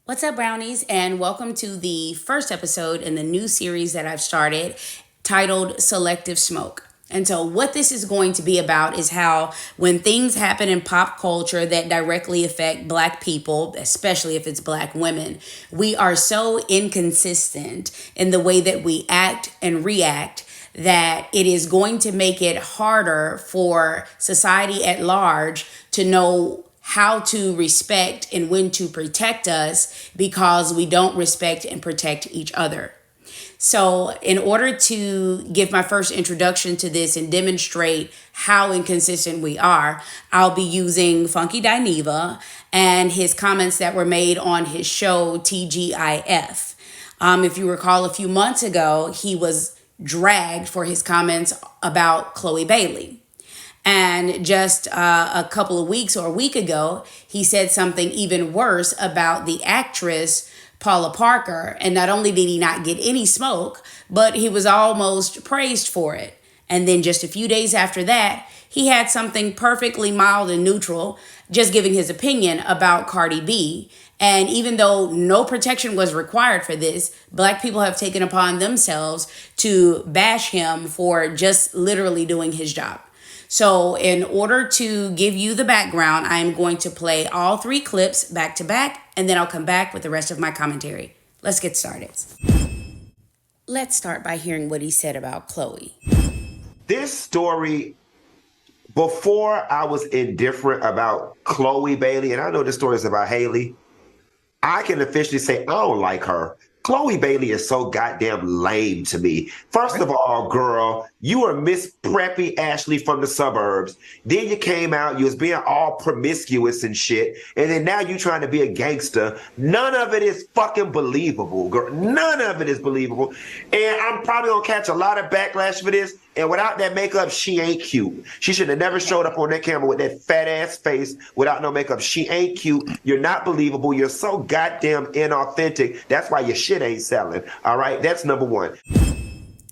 What's up, brownies, and welcome to the first episode in the new series that I've started titled Selective Smoke. And so, what this is going to be about is how, when things happen in pop culture that directly affect Black people, especially if it's Black women, we are so inconsistent in the way that we act and react that it is going to make it harder for society at large to know how to respect and when to protect us because we don't respect and protect each other. So, in order to give my first introduction to this and demonstrate how inconsistent we are, I'll be using Funky Dineva and his comments that were made on his show TGIF. If you recall, a few months ago, he was dragged for his comments about Chloe Bailey. And just a couple of weeks or a week ago, he said something even worse about the actress Paula Parker. And not only did he not get any smoke, but he was almost praised for it. And then just a few days after that, he had something perfectly mild and neutral, just giving his opinion about Cardi B. And even though no protection was required for this, Black people have taken upon themselves to bash him for just literally doing his job. So in order to give you the background, I'm going to play all three clips back to back, and then I'll come back with the rest of my commentary. Let's get started. Let's start by hearing what he said about Chloe. This story, before I was indifferent about Chloe Bailey, and I know this story is about Haley, I can officially say I don't like her. Chloe Bailey is so goddamn lame to me. First of all, girl, you are Miss Preppy Ashley from the suburbs. Then you came out, you was being all promiscuous and shit. And then now you trying to be a gangster. None of it is fucking believable, girl. None of it is believable. And I'm probably gonna catch a lot of backlash for this. And without that makeup, she ain't cute. She should have never showed up on that camera with that fat ass face without no makeup. She ain't cute. You're not believable. You're so goddamn inauthentic. That's why your shit ain't selling. All right? That's number one.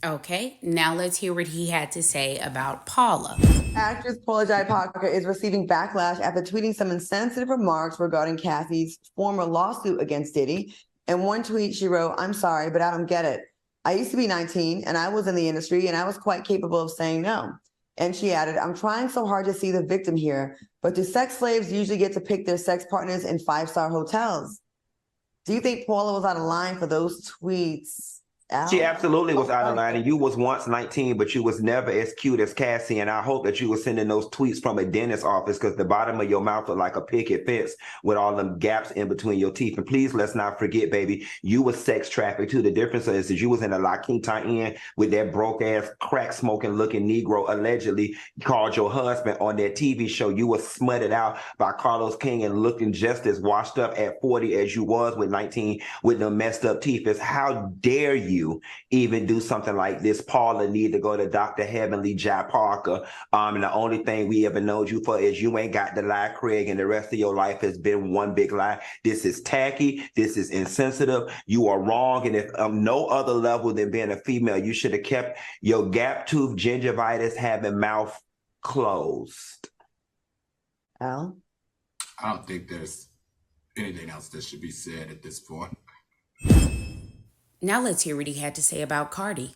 Okay, now let's hear what he had to say about Paula. Actress Paula Parker is receiving backlash after tweeting some insensitive remarks regarding Kathy's former lawsuit against Diddy. In one tweet, she wrote, "I'm sorry, but I don't get it. I used to be 19 and I was in the industry and I was quite capable of saying no." And she added, "I'm trying so hard to see the victim here, but do sex slaves usually get to pick their sex partners in five-star hotels?" Do you think Paula was out of line for those tweets? She absolutely was out of line, and you was once 19, but you was never as cute as Cassie, and I hope that you were sending those tweets from a dentist's office because the bottom of your mouth looked like a picket fence with all them gaps in between your teeth. And please, let's not forget, baby, you was sex trafficked too. The difference is that you was in a La Quinta Inn with that broke-ass, crack-smoking looking Negro allegedly called your husband on that TV show. You was smutted out by Carlos King and looking just as washed up at 40 as you was with 19 with the messed up teeth. It's how dare you even do something like this. Paula need to go to Dr. Heavenly Jai Parker. And the only thing we ever know you for is you ain't got the lie, Craig, and the rest of your life has been one big lie. This is tacky. This is insensitive. You are wrong. And if no other level than being a female, you should have kept your gap tooth, gingivitis, having mouth closed. Al? I don't think there's anything else that should be said at this point. Now let's hear what he had to say about Cardi.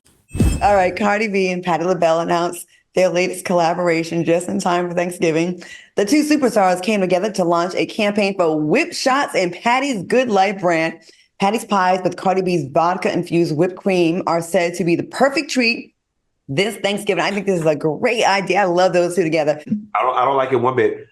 All right, Cardi B and Patti LaBelle announced their latest collaboration just in time for Thanksgiving. The two superstars came together to launch a campaign for whip shots in Patty's Good Life brand. Patty's pies with Cardi B's vodka-infused whipped cream are said to be the perfect treat this Thanksgiving. I think this is a great idea. I love those two together. I don't like it one bit.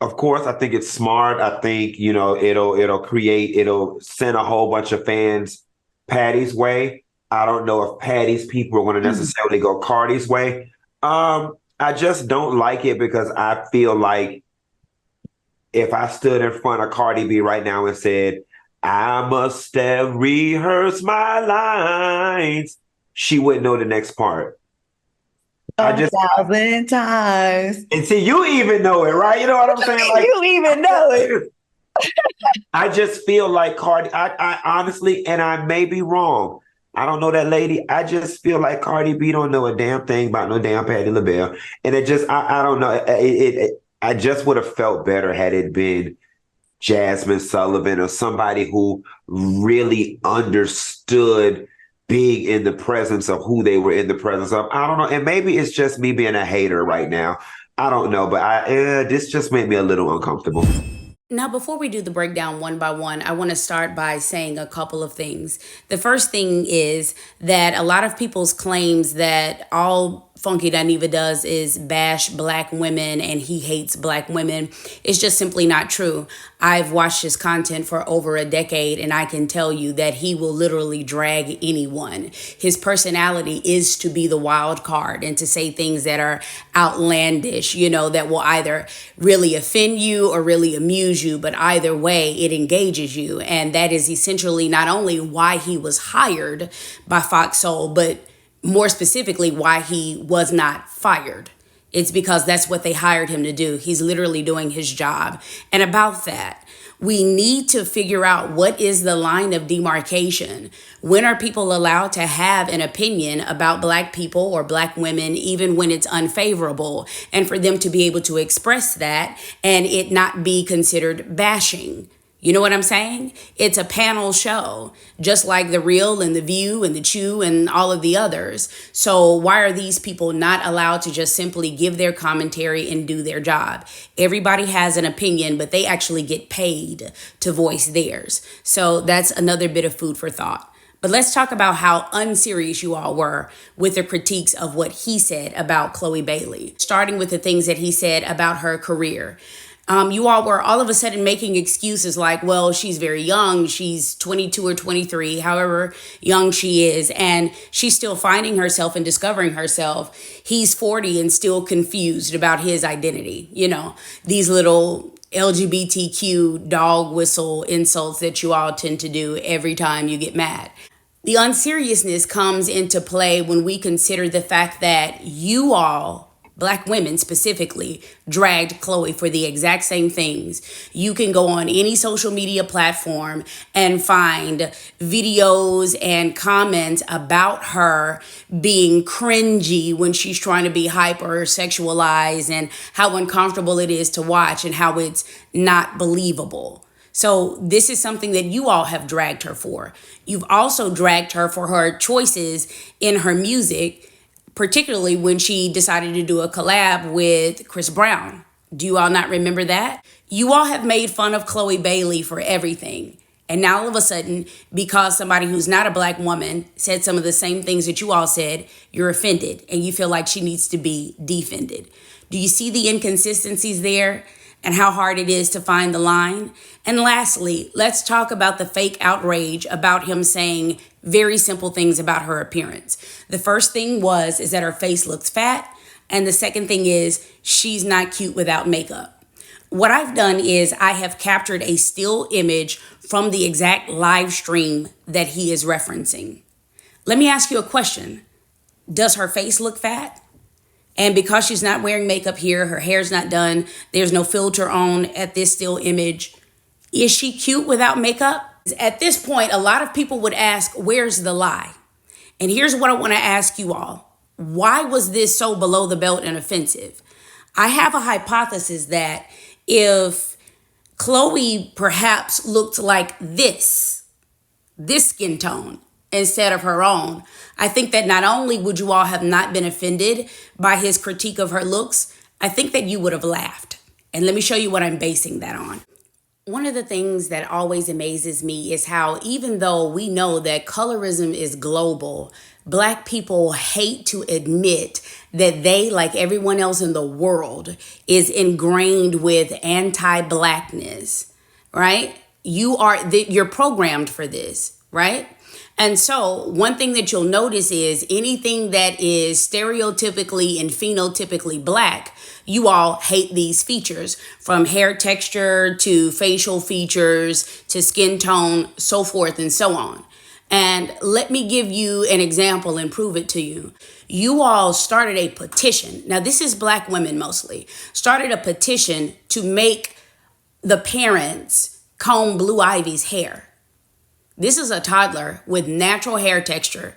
Of course, I think it's smart. I think, it'll send a whole bunch of fans Patty's way. I don't know if Patty's people are going to necessarily go Cardi's way. I just don't like it because I feel like if I stood in front of Cardi B right now and said, "I must have rehearsed my lines," she wouldn't know the next part. 1,000 times. And see, you even know it, right? You know what I'm saying? Like, you even know it. I just feel like Cardi, I honestly, and I may be wrong, I don't know that lady. I just feel like Cardi B don't know a damn thing about no damn Patti LaBelle. And it just, I don't know. I just would have felt better had it been Jasmine Sullivan or somebody who really understood being in the presence of who they were in the presence of. I don't know. And maybe it's just me being a hater right now. I don't know, but this just made me a little uncomfortable. Now, before we do the breakdown one by one, I want to start by saying a couple of things. The first thing is that a lot of people's claims that all Funky Dineva does is bash black women and he hates black women is just simply not true. I've watched his content for over a decade and I can tell you that he will literally drag anyone. His personality is to be the wild card and to say things that are outlandish, that will either really offend you or really amuse you, but either way, it engages you. And that is essentially not only why he was hired by Fox Soul, but more specifically, why he was not fired. It's because that's what they hired him to do. He's literally doing his job. And about that, we need to figure out what is the line of demarcation. When are people allowed to have an opinion about black people or black women, even when it's unfavorable, and for them to be able to express that and it not be considered bashing? You know what I'm saying? It's a panel show, just like The Real and The View and The Chew and all of the others. So why are these people not allowed to just simply give their commentary and do their job? Everybody has an opinion, but they actually get paid to voice theirs. So that's another bit of food for thought. But let's talk about how unserious you all were with the critiques of what he said about Chloe Bailey, starting with the things that he said about her career. You all were all of a sudden making excuses like, well, she's very young. She's 22 or 23, however young she is. And she's still finding herself and discovering herself. He's 40 and still confused about his identity. These little LGBTQ dog whistle insults that you all tend to do every time you get mad. The unseriousness comes into play when we consider the fact that you all, black women specifically, dragged Chloe for the exact same things. You can go on any social media platform and find videos and comments about her being cringy when she's trying to be hyper-sexualized and how uncomfortable it is to watch and how it's not believable. So this is something that you all have dragged her for. You've also dragged her for her choices in her music, particularly when she decided to do a collab with Chris Brown. Do you all not remember that? You all have made fun of Chloe Bailey for everything. And now all of a sudden, because somebody who's not a black woman said some of the same things that you all said, you're offended and you feel like she needs to be defended. Do you see the inconsistencies there and how hard it is to find the line? And lastly, let's talk about the fake outrage about him saying very simple things about her appearance. The first thing is that her face looks fat. And the second thing is she's not cute without makeup. What I've done is I have captured a still image from the exact live stream that he is referencing. Let me ask you a question. Does her face look fat? And because she's not wearing makeup here, her hair's not done, there's no filter on at this still image, is she cute without makeup? At this point, a lot of people would ask, where's the lie? And here's what I want to ask you all. Why was this so below the belt and offensive? I have a hypothesis that if Chloe perhaps looked like this skin tone instead of her own, I think that not only would you all have not been offended by his critique of her looks, I think that you would have laughed. And let me show you what I'm basing that on. One of the things that always amazes me is how even though we know that colorism is global, black people hate to admit that they, like everyone else in the world, is ingrained with anti-blackness, right? You're programmed for this, right? And so one thing that you'll notice is anything that is stereotypically and phenotypically black, you all hate these features, from hair texture to facial features to skin tone, so forth and so on. And let me give you an example and prove it to you. You all started a petition. Now, this is black women mostly. Started a petition to make the parents comb Blue Ivy's hair. This is a toddler with natural hair texture,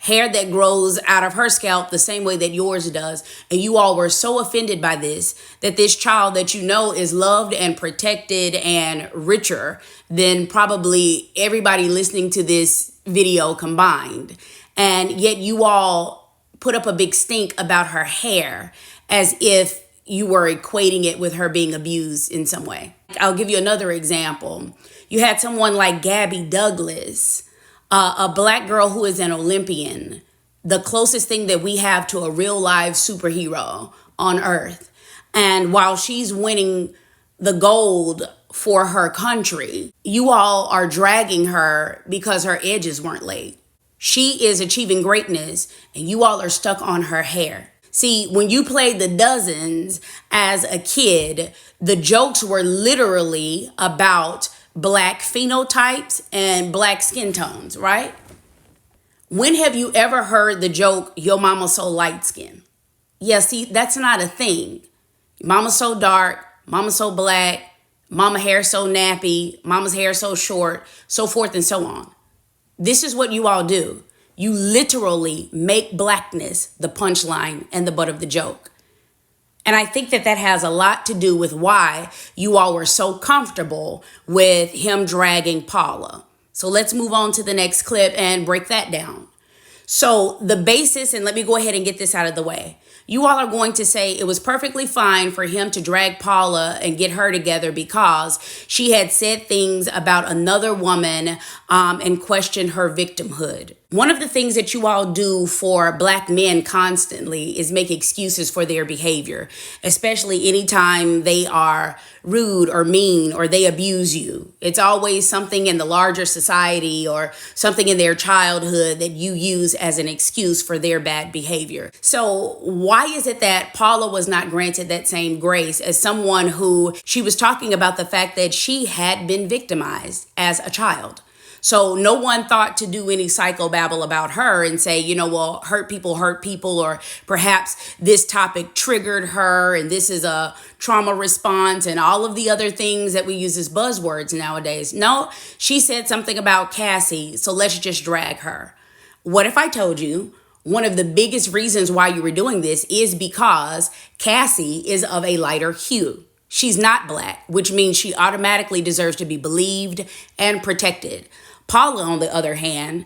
hair that grows out of her scalp the same way that yours does. And you all were so offended by this, that this child that you know is loved and protected and richer than probably everybody listening to this video combined. And yet you all put up a big stink about her hair as if you were equating it with her being abused in some way. I'll give you another example. You had someone like Gabby Douglas, a black girl who is an Olympian, the closest thing that we have to a real live superhero on earth. And while she's winning the gold for her country, you all are dragging her because her edges weren't laid. She is achieving greatness and you all are stuck on her hair. See, when you played the Dozens as a kid, the jokes were literally about black phenotypes and black skin tones, right? When have you ever heard the joke, your mama so light skin? Yeah, see, that's not a thing. Mama so dark, mama so black, mama hair so nappy, mama's hair so short, so forth and so on. This is what you all do. You literally make blackness the punchline and the butt of the joke. And I think that that has a lot to do with why you all were so comfortable with him dragging Paula. So let's move on to the next clip and break that down. So the basis, and let me go ahead and get this out of the way. You all are going to say it was perfectly fine for him to drag Paula and get her together because she had said things about another woman and questioned her victimhood. One of the things that you all do for black men constantly is make excuses for their behavior, especially anytime they are rude or mean or they abuse you. It's always something in the larger society or something in their childhood that you use as an excuse for their bad behavior. So why is it that Paula was not granted that same grace as someone who she was talking about the fact that she had been victimized as a child? So no one thought to do any psychobabble about her and say, you know, well, hurt people, or perhaps this topic triggered her and this is a trauma response and all of the other things that we use as buzzwords nowadays. No, she said something about Cassie, so let's just drag her. What if I told you one of the biggest reasons why you were doing this is because Cassie is of a lighter hue? She's not black, which means she automatically deserves to be believed and protected. Paula, on the other hand,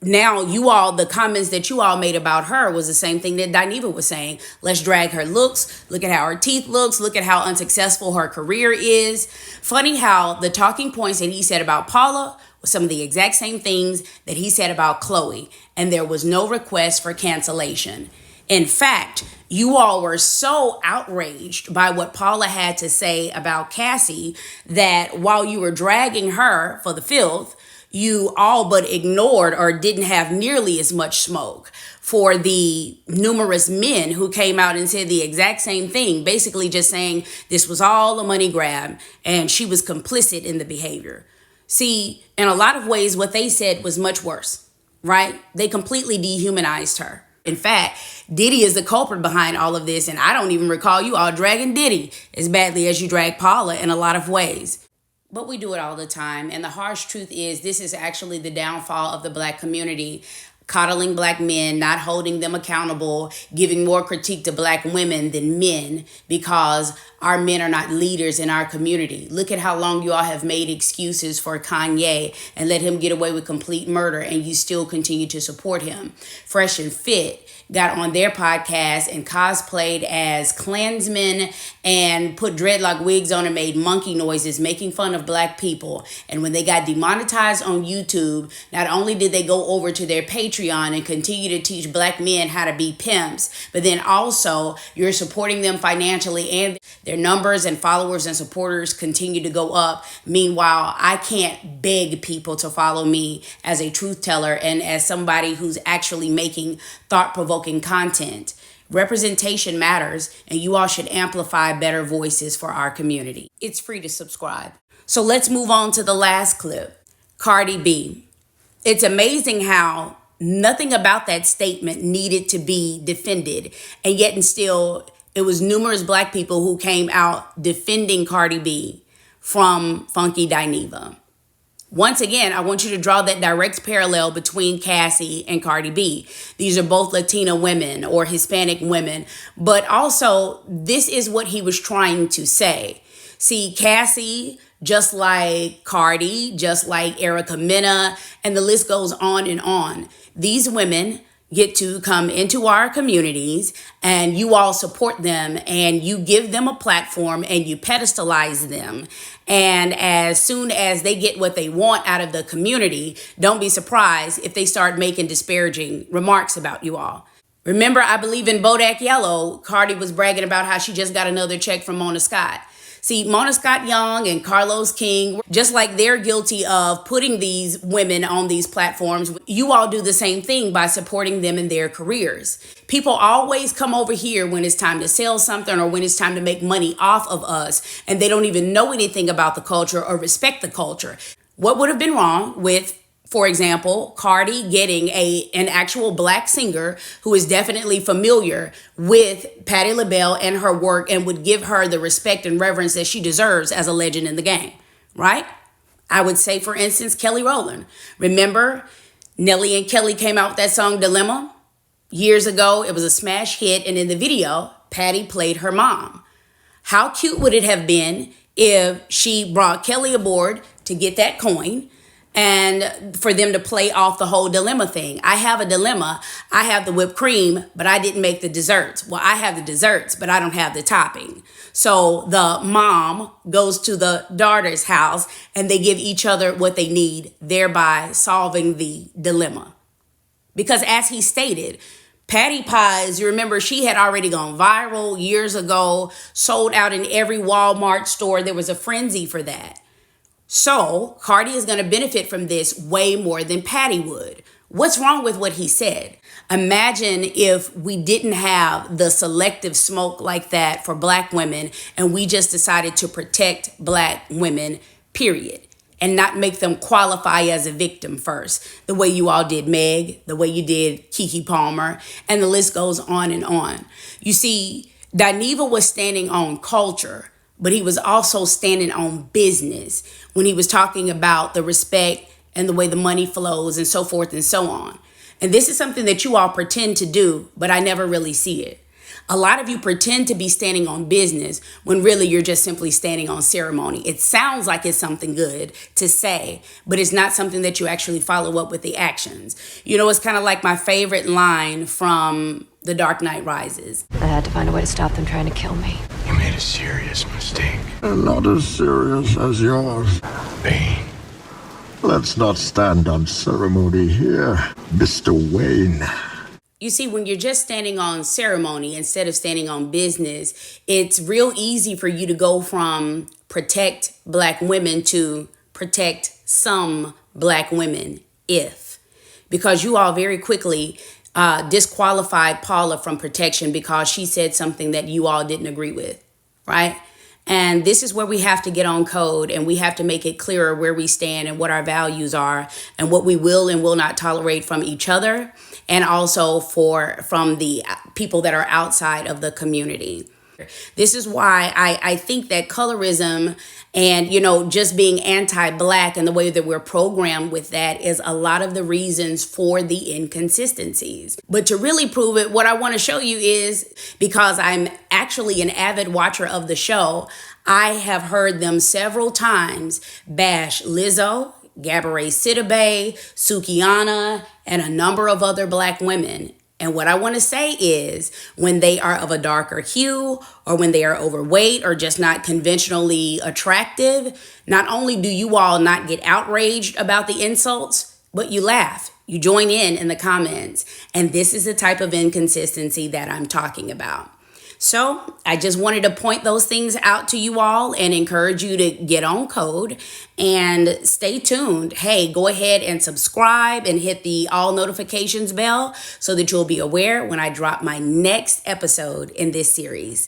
now the comments that you all made about her was the same thing that Dineva was saying. Let's drag her looks. Look at how her teeth looks. Look at how unsuccessful her career is. Funny how the talking points that he said about Paula were some of the exact same things that he said about Chloe. And there was no request for cancellation. In fact, you all were so outraged by what Paula had to say about Cassie that while you were dragging her for the filth, you all but ignored or didn't have nearly as much smoke for the numerous men who came out and said the exact same thing, basically just saying this was all a money grab and she was complicit in the behavior. See, in a lot of ways, what they said was much worse, right? They completely dehumanized her. In fact, Diddy is the culprit behind all of this, and I don't even recall you all dragging Diddy as badly as you drag Paula in a lot of ways. But we do it all the time, and the harsh truth is this is actually the downfall of the black community. Coddling black men, not holding them accountable, giving more critique to black women than men because our men are not leaders in our community. Look at how long you all have made excuses for Kanye and let him get away with complete murder, and you still continue to support him. Fresh and Fit got on their podcast and cosplayed as Klansmen and put dreadlock wigs on and made monkey noises, making fun of black people. And when they got demonetized on YouTube, not only did they go over to their Patreon and continue to teach black men how to be pimps, but then also you're supporting them financially and their numbers and followers and supporters continue to go up. Meanwhile, I can't beg people to follow me as a truth teller and as somebody who's actually making thought-provoking content. Representation matters, and you all should amplify better voices for our community. It's free to subscribe. So let's move on to the last clip. Cardi B. It's amazing how nothing about that statement needed to be defended, and yet and still it was numerous black people who came out defending Cardi B from Funky Dineva. Once again, I want you to draw that direct parallel between Cassie and Cardi B. These are both Latina women or Hispanic women, but also this is what he was trying to say. See, Cassie, just like Cardi, just like Erica Mena, and the list goes on and on. These women get to come into our communities and you all support them and you give them a platform and you pedestalize them. And as soon as they get what they want out of the community, don't be surprised if they start making disparaging remarks about you all. Remember, I believe in Bodak Yellow, Cardi was bragging about how she just got another check from Mona Scott. See, Mona Scott Young and Carlos King, just like they're guilty of putting these women on these platforms, you all do the same thing by supporting them in their careers. People always come over here when it's time to sell something or when it's time to make money off of us, and they don't even know anything about the culture or respect the culture. What would have been wrong with, for example, Cardi getting an actual black singer who is definitely familiar with Patti LaBelle and her work and would give her the respect and reverence that she deserves as a legend in the game, right? I would say, for instance, Kelly Rowland. Remember, Nelly and Kelly came out with that song Dilemma years ago. It was a smash hit, and in the video, Patti played her mom. How cute would it have been if she brought Kelly aboard to get that coin and for them to play off the whole dilemma thing? I have a dilemma. I have the whipped cream, but I didn't make the desserts. Well, I have the desserts, but I don't have the topping. So the mom goes to the daughter's house and they give each other what they need, thereby solving the dilemma. Because as he stated, Patti pies, you remember, she had already gone viral years ago, sold out in every Walmart store. There was a frenzy for that. So Cardi is going to benefit from this way more than Patti would. What's wrong with what he said? Imagine if we didn't have the selective smoke like that for black women and we just decided to protect black women, period, and not make them qualify as a victim first, the way you all did Meg, the way you did Keke Palmer, and the list goes on and on. You see, Dineva was standing on culture, but he was also standing on business when he was talking about the respect and the way the money flows and so forth and so on. And this is something that you all pretend to do, but I never really see it. A lot of you pretend to be standing on business when really you're just simply standing on ceremony. It sounds like it's something good to say, but it's not something that you actually follow up with the actions. You know, it's kind of like my favorite line from The Dark Knight Rises. I had to find a way to stop them trying to kill me. You made a serious mistake. And not as serious as yours. Bane. Let's not stand on ceremony here, Mr. Wayne. You see, when you're just standing on ceremony instead of standing on business, it's real easy for you to go from protect black women to protect some black women, because you all very quickly disqualified Paula from protection because she said something that you all didn't agree with, right? And this is where we have to get on code and we have to make it clearer where we stand and what our values are and what we will and will not tolerate from each other and also from the people that are outside of the community. This is why I think that colorism and, you know, just being anti-black and the way that we're programmed with that is a lot of the reasons for the inconsistencies. But to really prove it, what I want to show you is, because I'm actually an avid watcher of the show, I have heard them several times bash Lizzo, Gabourey Sidibe, Sukihana, and a number of other black women. And what I want to say is when they are of a darker hue or when they are overweight or just not conventionally attractive, not only do you all not get outraged about the insults, but you laugh. You join in the comments. And this is the type of inconsistency that I'm talking about. So I just wanted to point those things out to you all and encourage you to get on code and stay tuned. Hey, go ahead and subscribe and hit the all notifications bell so that you'll be aware when I drop my next episode in this series.